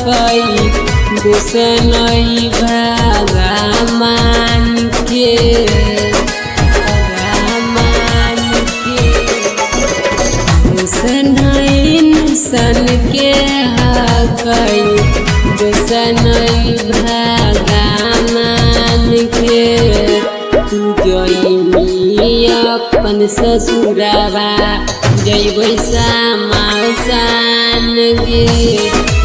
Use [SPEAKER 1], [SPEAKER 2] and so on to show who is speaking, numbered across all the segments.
[SPEAKER 1] कई दुसनई भगवान के सन के कई दुसनई भगवान के तू जइनी अपन ससुरवा जइब समासान गे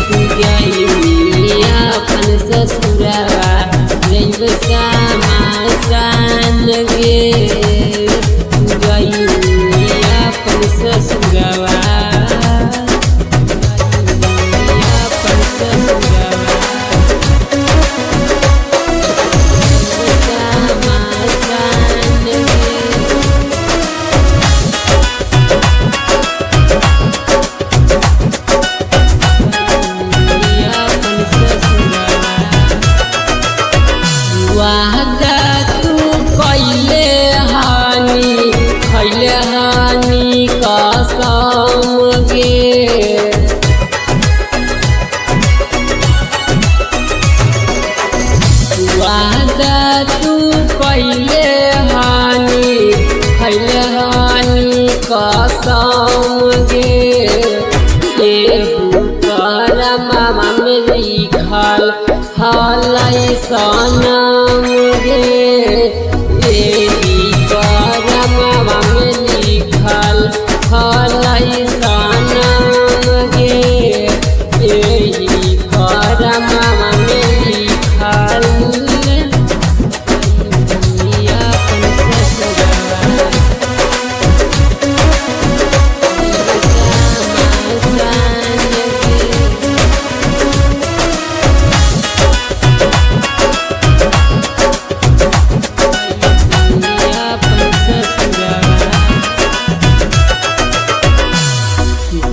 [SPEAKER 1] तू जइनी अपन ससुरवा जइब समासान गे तू जइनी अपन ससुरवा कसम गे केहू करमवा में लिखल हलै सनम गे एही करमवा में लिखल हलै सनम गे एही करमवा में लिखल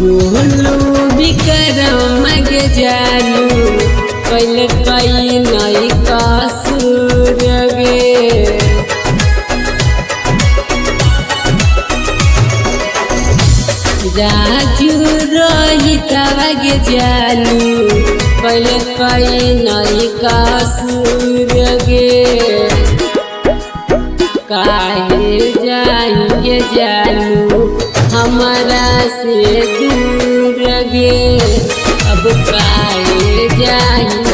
[SPEAKER 1] गोलू विक्रम गे जानू कैल कई नई कसूर गे राजू रोहितवा गे जानू कैल कई नई कसूर गे काहे जाएंगे जानू हमारा से दूर गे अब काहे जाएंगे